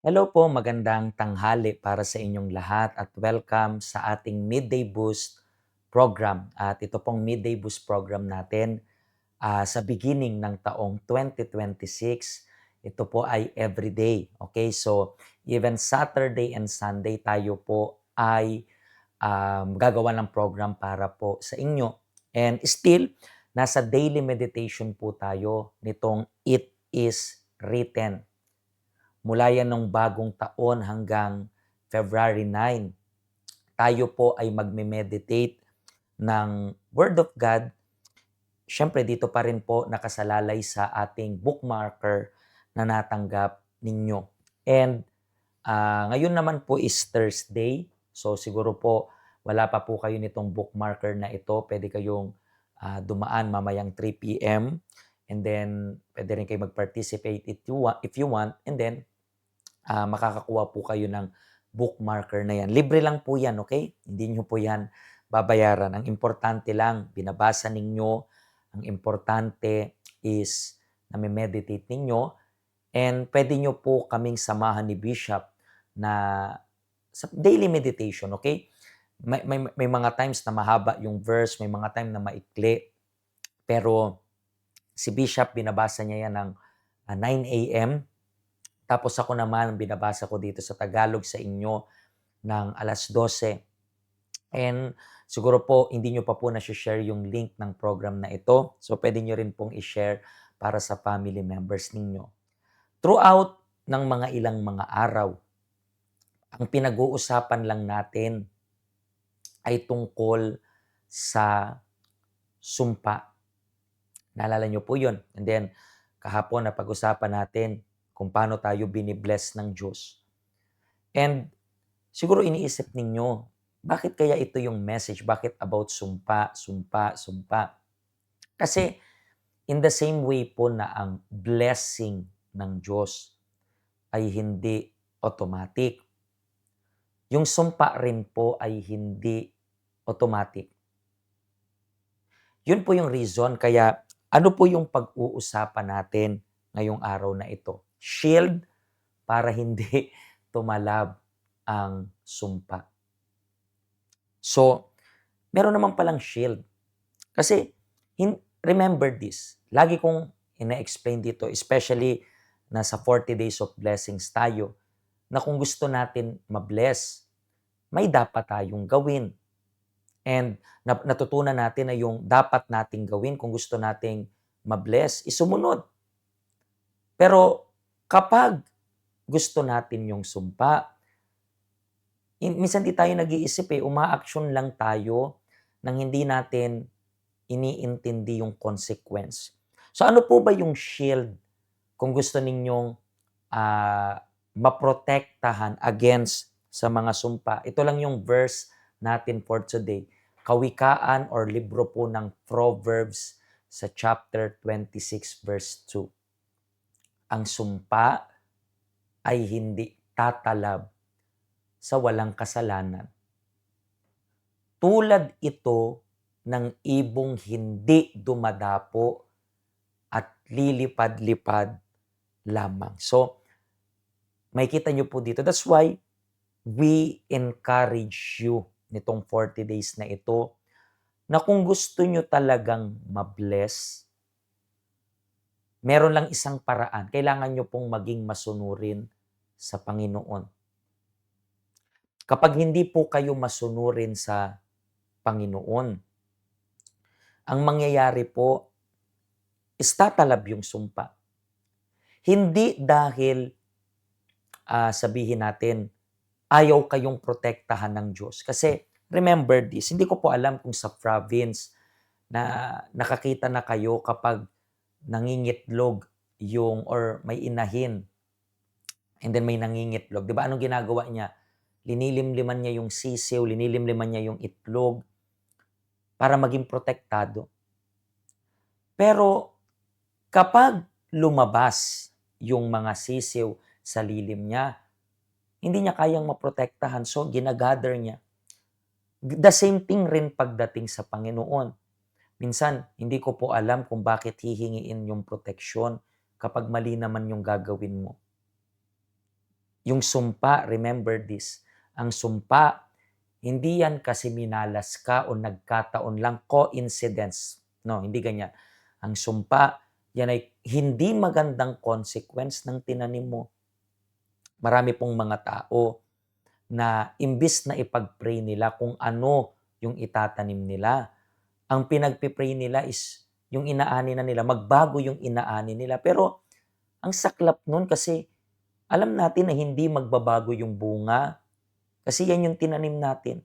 Hello po, magandang tanghali para sa inyong lahat at welcome sa ating Midday Boost program. At ito pong Midday Boost program natin sa beginning ng taong 2026. Ito po ay everyday. Okay, so even Saturday and Sunday tayo po ay gagawa ng program para po sa inyo. And still, nasa daily meditation po tayo nitong It is Written. Mula yan nung bagong taon hanggang February 9, tayo po ay magme-meditate ng Word of God. Siyempre, dito pa rin po nakasalalay sa ating bookmarker na natanggap ninyo. And ngayon naman po is Thursday. So siguro po wala pa po kayo nitong bookmarker na ito. Pwede kayong dumaan mamayang 3 p.m. And then pwede rin kayo mag-participate if you want. And then makakakuha po kayo ng bookmarker na yan. Libre lang po yan, okay? Hindi nyo po yan babayaran. Ang importante lang, binabasa ninyo. Ang importante is nami-meditate ninyo. And pwede nyo po kaming samahan ni Bishop na sa daily meditation, okay? May mga times na mahaba yung verse, may mga time na maikli. Pero si Bishop, binabasa niya yan ng 9 a.m. Tapos ako naman, binabasa ko dito sa Tagalog sa inyo ng 12:00. And siguro po, hindi nyo pa po na-share yung link ng program na ito. So, pwede nyo rin pong i-share para sa family members ninyo. Throughout ng mga ilang mga araw, ang pinag-uusapan lang natin ay tungkol sa sumpa. Naalala nyo po yun. And then, kahapon na pag-usapan natin kung paano tayo binibless ng Diyos. And siguro iniisip ninyo, bakit kaya ito yung message? Bakit about sumpa, sumpa, sumpa? Kasi in the same way po na ang blessing ng Diyos ay hindi automatic. Yung sumpa rin po ay hindi automatic. Yun po yung reason kaya ano po yung pag-uusapan natin ngayong araw na ito? Shield para hindi tumalab ang sumpa. So, meron naman palang shield. Kasi, remember this, lagi kong ina-explain dito, especially nasa 40 days of blessings tayo, na kung gusto natin ma-bless, may dapat tayong gawin. And natutunan natin na yung dapat nating gawin kung gusto nating ma-bless, isumunod. Pero kapag gusto natin yung sumpa, minsan di tayo nag-iisip uma-action lang tayo nang hindi natin iniintindi yung consequence. So ano po ba yung shield kung gusto ninyong maprotektahan against sa mga sumpa? Ito lang yung verse natin for today. Kawikaan or libro po ng Proverbs sa chapter 26 verse 2. Ang sumpa ay hindi tatalab sa walang kasalanan. Tulad ito ng ibong hindi dumadapo at lilipad-lipad lamang. So, makikita nyo po dito. That's why we encourage you nitong 40 days na ito na kung gusto nyo talagang ma-bless, meron lang isang paraan. Kailangan nyo pong maging masunurin sa Panginoon. Kapag hindi po kayo masunurin sa Panginoon, ang mangyayari po is tatalab yung sumpa. Hindi dahil sabihin natin ayaw kayong protektahan ng Diyos. Kasi remember this, hindi ko po alam kung sa province na nakakita na kayo kapag nangingitlog yung or may inahin and then may nangingitlog. Di ba anong ginagawa niya? Linilimliman niya yung sisiw, linilimliman niya yung itlog para maging protektado. Pero kapag lumabas yung mga sisiw sa lilim niya, hindi niya kayang maprotektahan, so ginagather niya. The same thing rin pagdating sa Panginoon. Minsan, hindi ko po alam kung bakit hihingiin yung proteksyon kapag mali naman yung gagawin mo. Yung sumpa, remember this, ang sumpa, hindi yan kasi minalas ka o nagkataon lang, coincidence. No, hindi ganyan. Ang sumpa, yan ay hindi magandang consequence ng tinanim mo. Marami pong mga tao na imbis na ipag-pray nila kung ano yung itatanim nila, ang pinagpipray nila is yung inaani na nila, magbago yung inaani nila. Pero ang saklap nun kasi alam natin na hindi magbabago yung bunga kasi yan yung tinanim natin.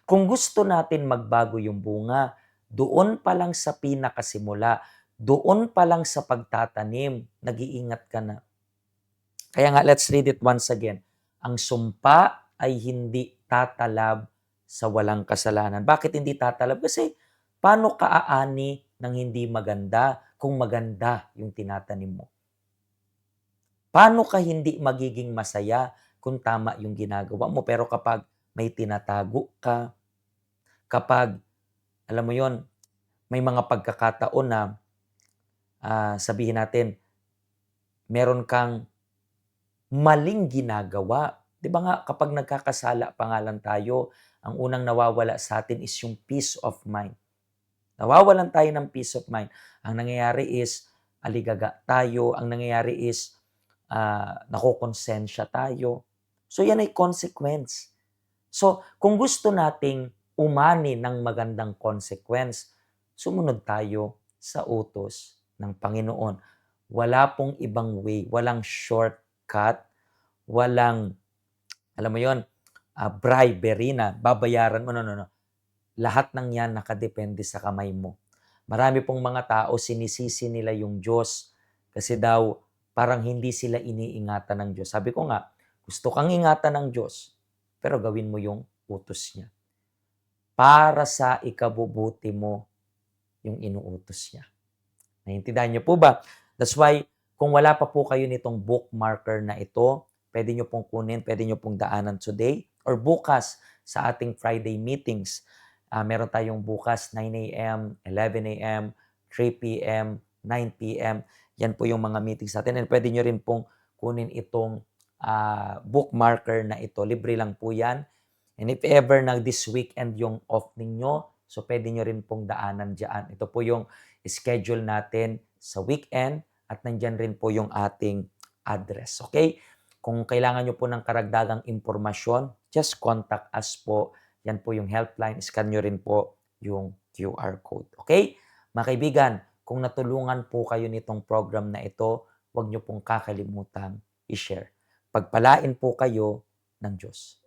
Kung gusto natin magbago yung bunga, doon pa lang sa pinakasimula, doon pa lang sa pagtatanim, nag-iingat ka na. Kaya nga, let's read it once again. Ang sumpa ay hindi tatalab sa walang kasalanan. Bakit hindi tatalab? Kasi paano ka aani ng hindi maganda kung maganda yung tinatanim mo? Paano ka hindi magiging masaya kung tama yung ginagawa mo? Pero kapag may tinatago ka, kapag, alam mo yon, may mga pagkakataon na sabihin natin, meron kang maling ginagawa. 'Di ba nga kapag nagkakasala pa nga lang tayo, ang unang nawawala sa atin is yung peace of mind. Nawawalan tayo ng peace of mind. Ang nangyayari is aligaga tayo, ang nangyayari is nakokonsensya tayo. So yan ay consequence. So kung gusto nating umani ng magandang consequence, sumunod tayo sa utos ng Panginoon. Wala pong ibang way, walang shortcut, walang, alam mo yon, bribery na babayaran mo. No, no, no. Lahat ng yan nakadepende sa kamay mo. Marami pong mga tao, sinisisi nila yung Diyos kasi daw parang hindi sila iniingatan ng Diyos. Sabi ko nga, gusto kang ingatan ng Diyos, pero gawin mo yung utos niya. Para sa ikabubuti mo yung inuutos niya. Naiintindihan niyo po ba? That's why, kung wala pa po kayo nitong bookmarker na ito, pwede niyo pong kunin, pwede niyo pong daanan today or bukas sa ating Friday meetings. Meron tayong bukas 9 a.m., 11 a.m., 3 p.m., 9 p.m. Yan po yung mga meetings natin. And pwede nyo rin pong kunin itong bookmarker na ito. Libre lang po yan. And if ever na this weekend yung off ninyo, so pwede nyo rin pong daanan dyan. Ito po yung schedule natin sa weekend at nandyan rin po yung ating address. Okay? Kung kailangan nyo po ng karagdagang impormasyon, just contact us po. Yan po yung helpline. Scan nyo rin po yung QR code. Okay? Mga kaibigan, kung natulungan po kayo nitong program na ito, huwag nyo pong kakalimutan i-share. Pagpalain po kayo ng Diyos.